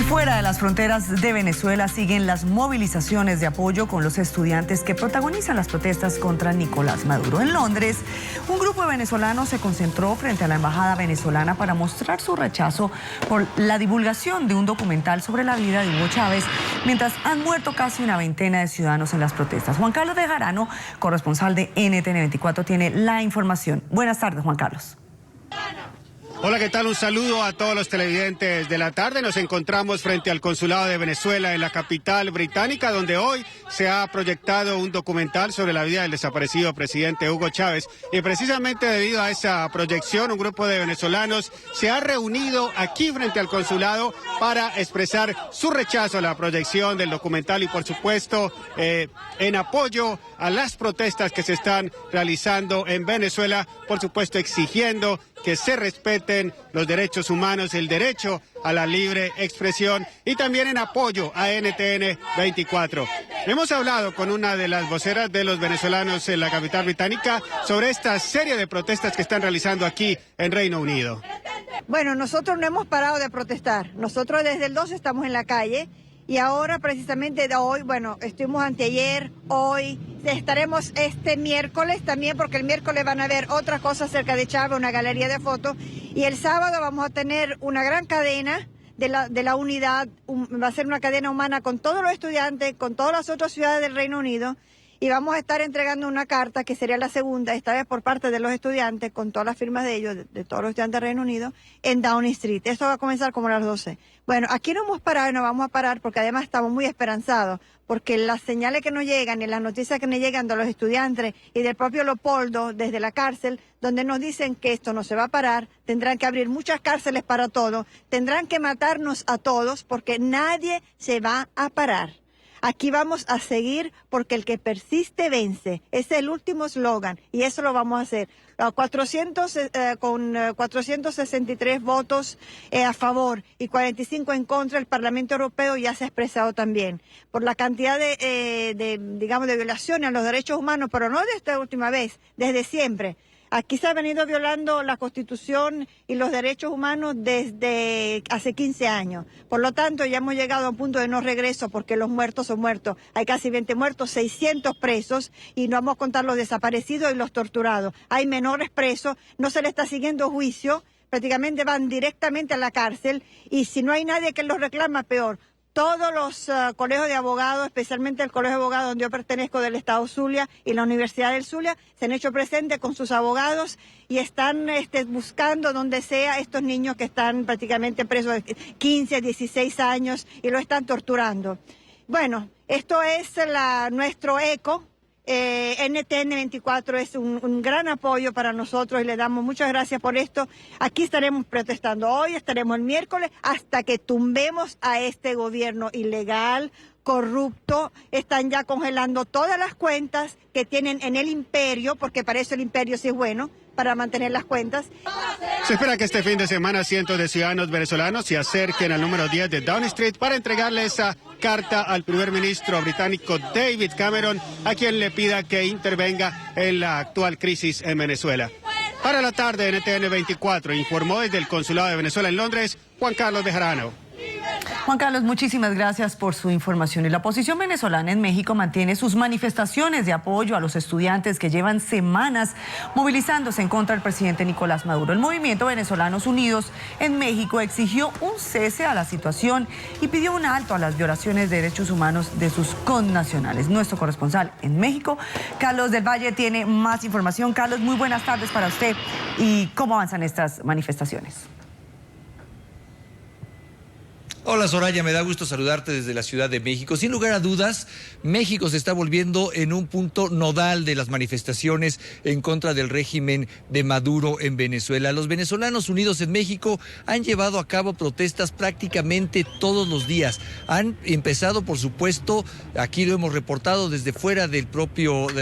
Y fuera de las fronteras de Venezuela siguen las movilizaciones de apoyo con los estudiantes que protagonizan las protestas contra Nicolás Maduro. En Londres, un grupo de venezolanos se concentró frente a la embajada venezolana para mostrar su rechazo por la divulgación de un documental sobre la vida de Hugo Chávez, mientras han muerto casi una veintena de ciudadanos en las protestas. Juan Carlos Bejarano, corresponsal de NTN 24, tiene la información. Buenas tardes, Juan Carlos. Hola, ¿qué tal? Un saludo a todos los televidentes de la tarde. Nos encontramos frente al Consulado de Venezuela en la capital británica, donde hoy se ha proyectado un documental sobre la vida del desaparecido presidente Hugo Chávez. Y precisamente debido a esa proyección, un grupo de venezolanos se ha reunido aquí frente al consulado para expresar su rechazo a la proyección del documental y, por supuesto, en apoyo a las protestas que se están realizando en Venezuela, por supuesto exigiendo que se respeten los derechos humanos, el derecho a la libre expresión, y también en apoyo a NTN 24. Hemos hablado con una de las voceras de los venezolanos en la capital británica sobre esta serie de protestas que están realizando aquí en Reino Unido. Bueno, nosotros no hemos parado de protestar. Nosotros desde el 12 estamos en la calle y ahora precisamente de hoy, bueno, estuvimos anteayer, hoy, estaremos este miércoles también, porque el miércoles van a ver otras cosas acerca de Chávez, una galería de fotos, y el sábado vamos a tener una gran cadena de la unidad, va a ser una cadena humana con todos los estudiantes, con todas las otras ciudades del Reino Unido, y vamos a estar entregando una carta, que sería la segunda, esta vez por parte de los estudiantes, con todas las firmas de ellos, de todos los estudiantes del Reino Unido, en Downing Street. Esto va a comenzar como a las 12. Bueno, aquí no hemos parado y no vamos a parar porque además estamos muy esperanzados, porque las señales que nos llegan y las noticias que nos llegan de los estudiantes y del propio Leopoldo desde la cárcel, donde nos dicen que esto no se va a parar, tendrán que abrir muchas cárceles para todos, tendrán que matarnos a todos porque nadie se va a parar. Aquí vamos a seguir porque el que persiste vence. Ese es el último eslogan y eso lo vamos a hacer. Con 463 votos a favor y 45 en contra, el Parlamento Europeo ya se ha expresado también por la cantidad de violaciones a los derechos humanos, pero no de esta última vez, desde siempre. Aquí se ha venido violando la Constitución y los derechos humanos desde hace 15 años. Por lo tanto, ya hemos llegado a un punto de no regreso porque los muertos son muertos. Hay casi 20 muertos, 600 presos y no vamos a contar los desaparecidos y los torturados. Hay menores presos, no se les está siguiendo juicio, prácticamente van directamente a la cárcel y si no hay nadie que los reclama, peor. Todos los colegios de abogados, especialmente el colegio de abogados donde yo pertenezco del Estado Zulia y la Universidad del Zulia, se han hecho presentes con sus abogados y están buscando donde sea estos niños que están prácticamente presos de 15, 16 años y lo están torturando. Bueno, esto es nuestro eco. NTN 24 es un gran apoyo para nosotros y le damos muchas gracias por esto. Aquí estaremos protestando hoy, estaremos el miércoles hasta que tumbemos a este gobierno ilegal, corrupto. Están ya congelando todas las cuentas que tienen en el imperio, porque para eso el imperio sí es bueno, para mantener las cuentas. Se espera que este fin de semana cientos de ciudadanos venezolanos se acerquen al número 10 de Downing Street para entregarle esa carta al primer ministro británico David Cameron, a quien le pida que intervenga en la actual crisis en Venezuela. Para la tarde, NTN 24 informó desde el Consulado de Venezuela en Londres, Juan Carlos Bejarano. Juan Carlos, muchísimas gracias por su información. Y la oposición venezolana en México mantiene sus manifestaciones de apoyo a los estudiantes que llevan semanas movilizándose en contra del presidente Nicolás Maduro. El movimiento Venezolanos Unidos en México exigió un cese a la situación y pidió un alto a las violaciones de derechos humanos de sus connacionales. Nuestro corresponsal en México, Carlos del Valle, tiene más información. Carlos, muy buenas tardes para usted. ¿Y cómo avanzan estas manifestaciones? Hola Soraya, me da gusto saludarte desde la Ciudad de México. Sin lugar a dudas, México se está volviendo en un punto nodal de las manifestaciones en contra del régimen de Maduro en Venezuela. Los venezolanos unidos en México han llevado a cabo protestas prácticamente todos los días. Han empezado, por supuesto, aquí lo hemos reportado desde fuera de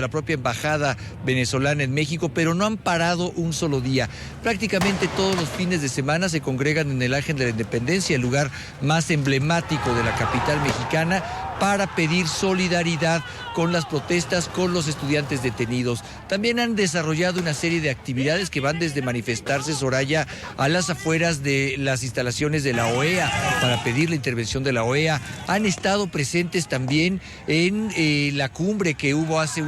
la propia embajada venezolana en México, pero no han parado un solo día. Prácticamente todos los fines de semana se congregan en el Ángel de la Independencia, el lugar más más emblemático de la capital mexicana, para pedir solidaridad con las protestas, con los estudiantes detenidos. También han desarrollado una serie de actividades que van desde manifestarse, Soraya, a las afueras de las instalaciones de la OEA para pedir la intervención de la OEA. Han estado presentes también en la cumbre que hubo hace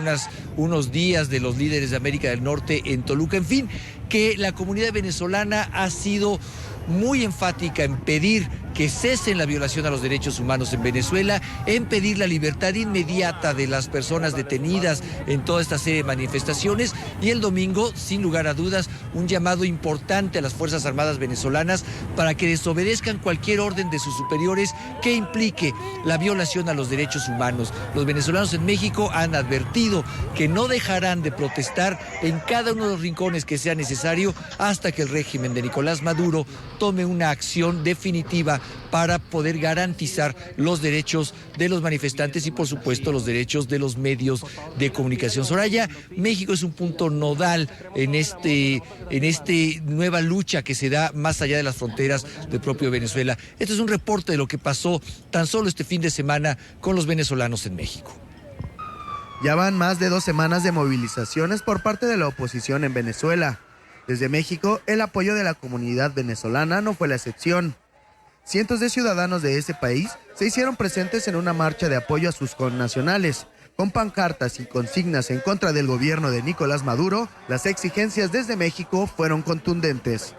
unos días de los líderes de América del Norte en Toluca. En fin, que la comunidad venezolana ha sido muy enfática en pedir que cesen la violación a los derechos humanos en Venezuela, en pedir la libertad inmediata de las personas detenidas en toda esta serie de manifestaciones, y el domingo, sin lugar a dudas, un llamado importante a las Fuerzas Armadas venezolanas para que desobedezcan cualquier orden de sus superiores que implique la violación a los derechos humanos. Los venezolanos en México han advertido que no dejarán de protestar en cada uno de los rincones que sea necesario hasta que el régimen de Nicolás Maduro tome una acción definitiva para poder garantizar los derechos de los manifestantes y, por supuesto, los derechos de los medios de comunicación. Soraya, México es un punto nodal en esta nueva lucha que se da más allá de las fronteras del propio Venezuela. Este es un reporte de lo que pasó tan solo este fin de semana con los venezolanos en México. Ya van más de 2 semanas de movilizaciones por parte de la oposición en Venezuela. Desde México, el apoyo de la comunidad venezolana no fue la excepción. Cientos de ciudadanos de ese país se hicieron presentes en una marcha de apoyo a sus connacionales. Con pancartas y consignas en contra del gobierno de Nicolás Maduro, las exigencias desde México fueron contundentes.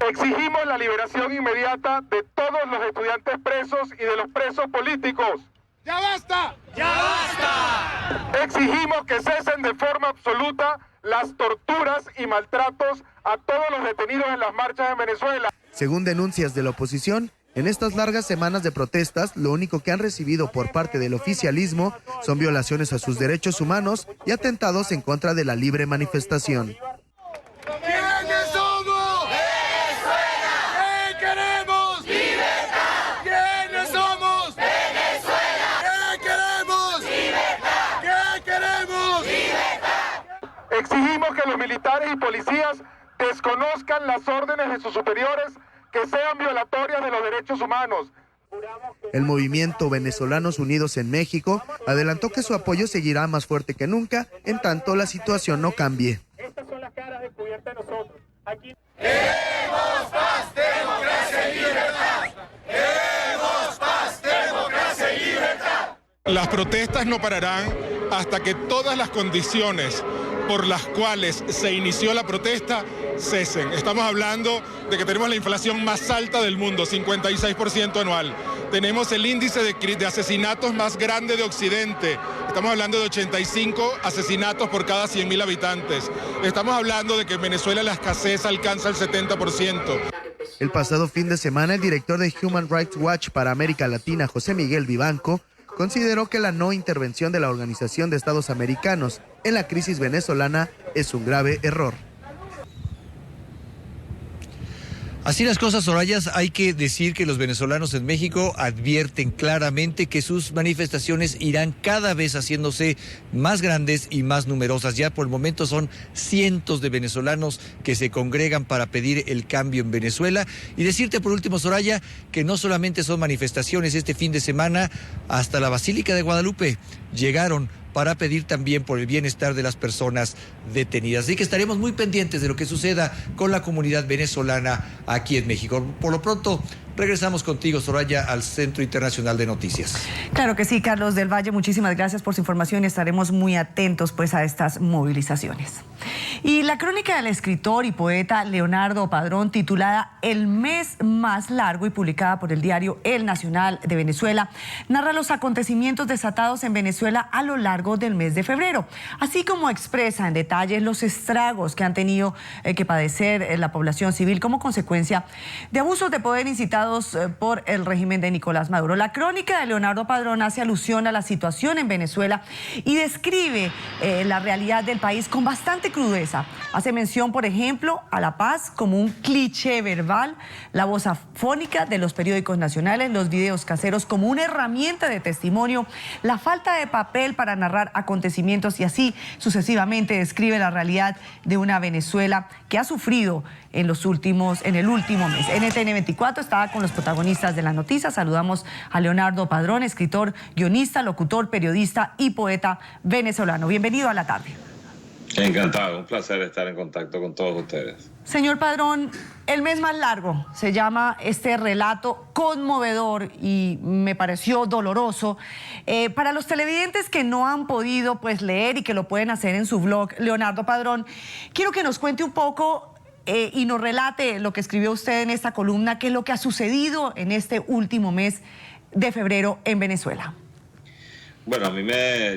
Exigimos la liberación inmediata de todos los estudiantes presos y de los presos políticos. ¡Ya basta! ¡Ya basta! Exigimos que cesen de forma absoluta las torturas y maltratos a todos los detenidos en las marchas en Venezuela. Según denuncias de la oposición, en estas largas semanas de protestas, lo único que han recibido por parte del oficialismo son violaciones a sus derechos humanos y atentados en contra de la libre manifestación. ¿Quiénes somos? ¡Venezuela! ¿Qué queremos? ¡Libertad! ¿Quiénes somos? ¡Venezuela! ¿Qué queremos? ¡Libertad! ¿Qué queremos? ¡Libertad! Exigimos que los militares y policías desconozcan las órdenes de sus superiores que sean violatorias de los derechos humanos. El movimiento Venezolanos Unidos en México adelantó que su apoyo seguirá más fuerte que nunca en tanto la situación no cambie. Estas son las caras descubiertas de nosotros. Aquí... ¡Queremos paz, democracia y libertad! ¡Queremos paz, democracia y libertad! Las protestas no pararán hasta que todas las condiciones por las cuales se inició la protesta cesen. Estamos hablando de que tenemos la inflación más alta del mundo, 56% anual. Tenemos el índice de asesinatos más grande de Occidente. Estamos hablando de 85 asesinatos por cada 100.000 habitantes. Estamos hablando de que en Venezuela la escasez alcanza el 70%. El pasado fin de semana, el director de Human Rights Watch para América Latina, José Miguel Vivanco, consideró que la no intervención de la Organización de Estados Americanos en la crisis venezolana es un grave error. Así las cosas, Soraya, hay que decir que los venezolanos en México advierten claramente que sus manifestaciones irán cada vez haciéndose más grandes y más numerosas. Ya por el momento son cientos de venezolanos que se congregan para pedir el cambio en Venezuela. Y decirte por último, Soraya, que no solamente son manifestaciones. Este fin de semana hasta la Basílica de Guadalupe llegaron para pedir también por el bienestar de las personas detenidas. Así que estaremos muy pendientes de lo que suceda con la comunidad venezolana aquí en México. Por lo pronto, regresamos contigo, Soraya, al Centro Internacional de Noticias. Claro que sí, Carlos del Valle, muchísimas gracias por su información y estaremos muy atentos pues a estas movilizaciones. Y la crónica del escritor y poeta Leonardo Padrón, titulada El mes más largo y publicada por el diario El Nacional de Venezuela, narra los acontecimientos desatados en Venezuela a lo largo del mes de febrero, así como expresa en detalle los estragos que han tenido que padecer la población civil como consecuencia de abusos de poder incitados dictados por el régimen de Nicolás Maduro. La crónica de Leonardo Padrón hace alusión a la situación en Venezuela y describe la realidad del país con bastante crudeza. Hace mención, por ejemplo, a la paz como un cliché verbal, la voz afónica de los periódicos nacionales, los videos caseros como una herramienta de testimonio, la falta de papel para narrar acontecimientos y así sucesivamente describe la realidad de una Venezuela que ha sufrido en el último mes. NTN 24 estaba con los protagonistas de la noticia. Saludamos a Leonardo Padrón, escritor, guionista, locutor, periodista y poeta venezolano. Bienvenido a La Tarde. Encantado, un placer estar en contacto con todos ustedes. Señor Padrón, el mes más largo se llama este relato conmovedor y me pareció doloroso. Para los televidentes que no han podido leer y que lo pueden hacer en su blog, Leonardo Padrón, quiero que nos cuente un poco y nos relate lo que escribió usted en esta columna, qué es lo que ha sucedido en este último mes de febrero en Venezuela. Bueno,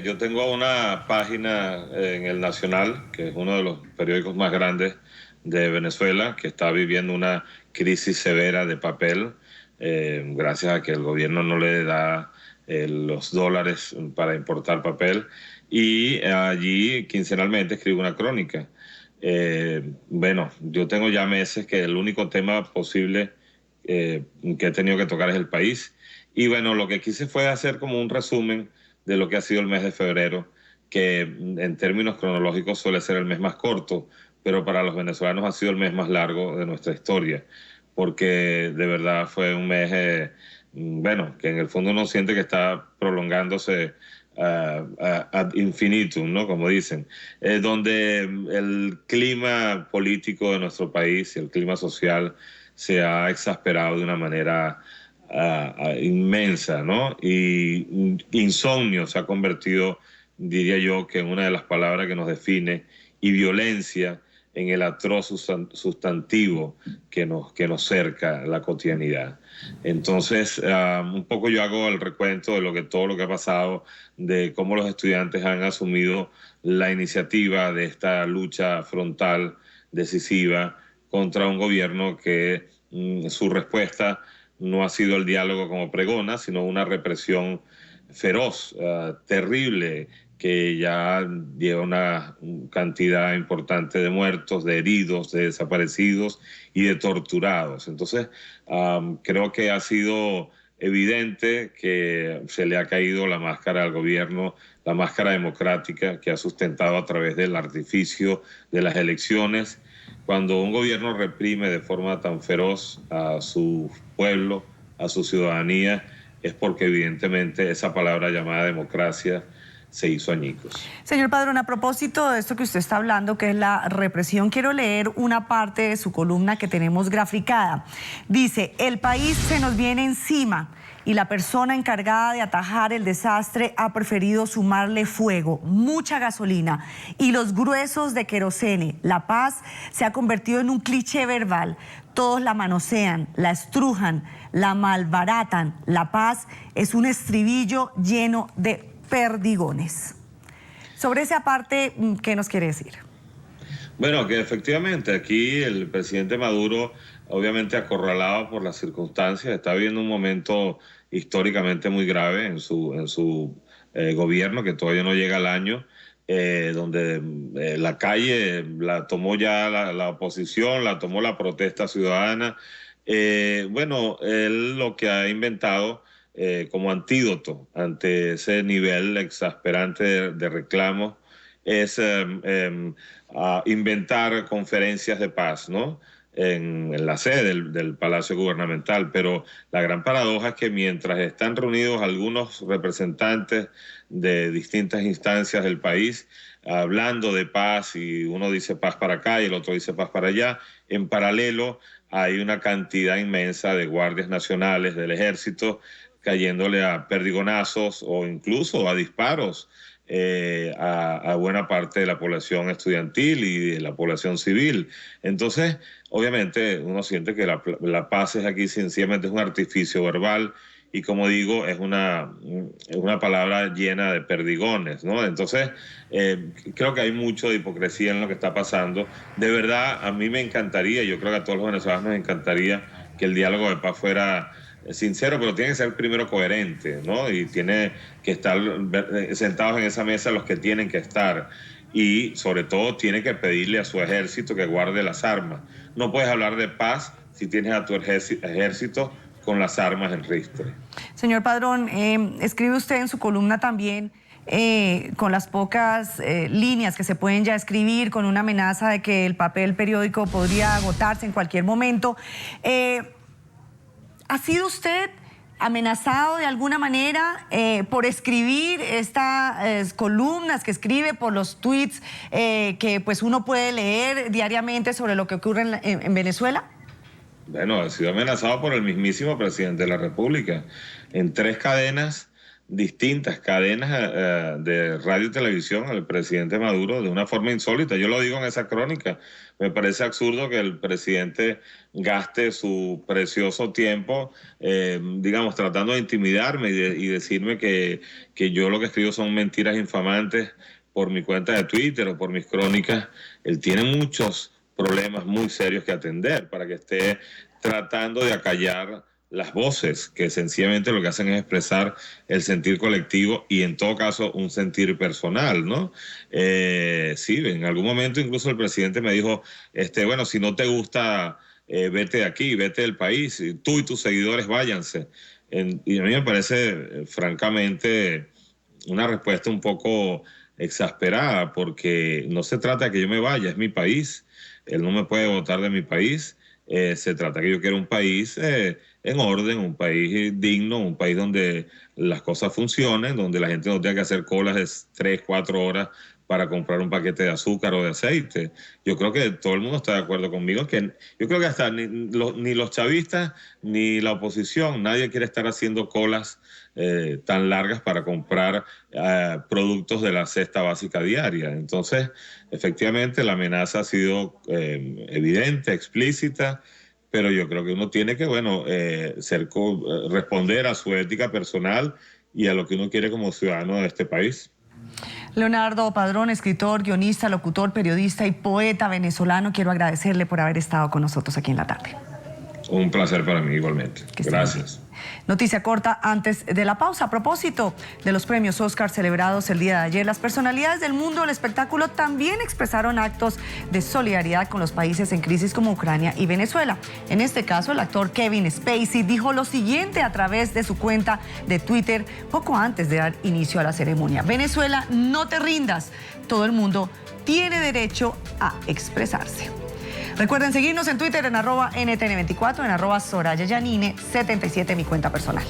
yo tengo una página en El Nacional, que es uno de los periódicos más grandes de Venezuela, que está viviendo una crisis severa de papel, gracias a que el gobierno no le da los dólares para importar papel, y allí quincenalmente escribo una crónica. Bueno, yo tengo ya meses que el único tema posible que he tenido que tocar es el país, y bueno, lo que quise fue hacer como un resumen de lo que ha sido el mes de febrero, que en términos cronológicos suele ser el mes más corto, pero para los venezolanos ha sido el mes más largo de nuestra historia, porque de verdad fue un mes, bueno, que en el fondo uno siente que está prolongándose ad infinitum, ¿no? Como dicen, donde el clima político de nuestro país y el clima social se ha exasperado de una manera inmensa, ¿no? Y insomnio se ha convertido, diría yo, que en una de las palabras que nos define, y violencia en el atroz sustantivo que nos cerca la cotidianidad. Entonces, un poco yo hago el recuento de todo lo que ha pasado, de cómo los estudiantes han asumido la iniciativa de esta lucha frontal, decisiva, contra un gobierno que su respuesta no ha sido el diálogo como pregona, sino una represión feroz, terrible, que ya lleva una cantidad importante de muertos, de heridos, de desaparecidos y de torturados. Entonces, creo que ha sido evidente que se le ha caído la máscara al gobierno, la máscara democrática que ha sustentado a través del artificio de las elecciones. Cuando un gobierno reprime de forma tan feroz a su pueblo, a su ciudadanía, es porque evidentemente esa palabra llamada democracia se hizo añicos. Señor Padrón, a propósito de esto que usted está hablando, que es la represión, quiero leer una parte de su columna que tenemos graficada. Dice: el país se nos viene encima y la persona encargada de atajar el desastre ha preferido sumarle fuego, mucha gasolina y los gruesos de querosene. La paz se ha convertido en un cliché verbal. Todos la manosean, la estrujan, la malbaratan. La paz es un estribillo lleno de perdigones. Sobre esa parte, ¿qué nos quiere decir? Bueno, que efectivamente aquí el presidente Maduro, obviamente acorralado por las circunstancias, está viviendo un momento históricamente muy grave en su gobierno, que todavía no llega al año, donde la calle la tomó ya la oposición, la tomó la protesta ciudadana. Bueno, él lo que ha inventado como antídoto ante ese nivel exasperante de reclamos es inventar conferencias de paz, ¿no? En la sede del Palacio Gubernamental, pero la gran paradoja es que mientras están reunidos algunos representantes de distintas instancias del país hablando de paz, y uno dice paz para acá y el otro dice paz para allá, en paralelo hay una cantidad inmensa de guardias nacionales del ejército cayéndole a perdigonazos o incluso a disparos a buena parte de la población estudiantil y de la población civil. Entonces, obviamente, uno siente que la paz es aquí sencillamente es un artificio verbal y, como digo, es una palabra llena de perdigones, ¿no? Entonces, creo que hay mucho de hipocresía en lo que está pasando. De verdad, a mí me encantaría, yo creo que a todos los venezolanos nos encantaría que el diálogo de paz fuera sincero, pero tiene que ser primero coherente, ¿no? Y tiene que estar sentados en esa mesa los que tienen que estar. Y sobre todo tiene que pedirle a su ejército que guarde las armas. No puedes hablar de paz si tienes a tu ejército con las armas en ristre. Señor Padrón, escribe usted en su columna también, con las pocas líneas que se pueden ya escribir, con una amenaza de que el papel periódico podría agotarse en cualquier momento. ¿Ha sido usted amenazado de alguna manera por escribir estas columnas que escribe, por los tweets que pues uno puede leer diariamente sobre lo que ocurre en Venezuela? Bueno, he sido amenazado por el mismísimo presidente de la República en 3 cadenas distintas, cadenas de radio y televisión, el presidente Maduro, de una forma insólita. Yo lo digo en esa crónica. Me parece absurdo que el presidente gaste su precioso tiempo, digamos, tratando de intimidarme y decirme que yo lo que escribo son mentiras infamantes por mi cuenta de Twitter o por mis crónicas. Él tiene muchos problemas muy serios que atender para que esté tratando de acallar las voces, que sencillamente lo que hacen es expresar el sentir colectivo y en todo caso un sentir personal, ¿no? Sí, en algún momento incluso el presidente me dijo, bueno, si no te gusta, vete de aquí, vete del país, tú y tus seguidores váyanse. Y a mí me parece, francamente, una respuesta un poco exasperada, porque no se trata de que yo me vaya, es mi país. Él no me puede votar de mi país. Se trata que yo quiero un país en orden, un país digno, un país donde las cosas funcionen, donde la gente no tenga que hacer colas de 3, 4 horas para comprar un paquete de azúcar o de aceite. Yo creo que todo el mundo está de acuerdo conmigo, que yo creo que hasta ni los chavistas ni la oposición, nadie quiere estar haciendo colas tan largas para comprar productos de la cesta básica diaria. Entonces, efectivamente, la amenaza ha sido evidente, explícita, pero yo creo que uno tiene que, responder a su ética personal y a lo que uno quiere como ciudadano de este país. Leonardo Padrón, escritor, guionista, locutor, periodista y poeta venezolano, quiero agradecerle por haber estado con nosotros aquí en la tarde. Un placer para mí igualmente. Gracias. Noticia corta antes de la pausa. A propósito de los premios Oscar celebrados el día de ayer, las personalidades del mundo del espectáculo también expresaron actos de solidaridad con los países en crisis como Ucrania y Venezuela. En este caso, el actor Kevin Spacey dijo lo siguiente a través de su cuenta de Twitter poco antes de dar inicio a la ceremonia: Venezuela, no te rindas. Todo el mundo tiene derecho a expresarse. Recuerden seguirnos en Twitter en @NTN24, en @SorayaYanine77, mi cuenta personal.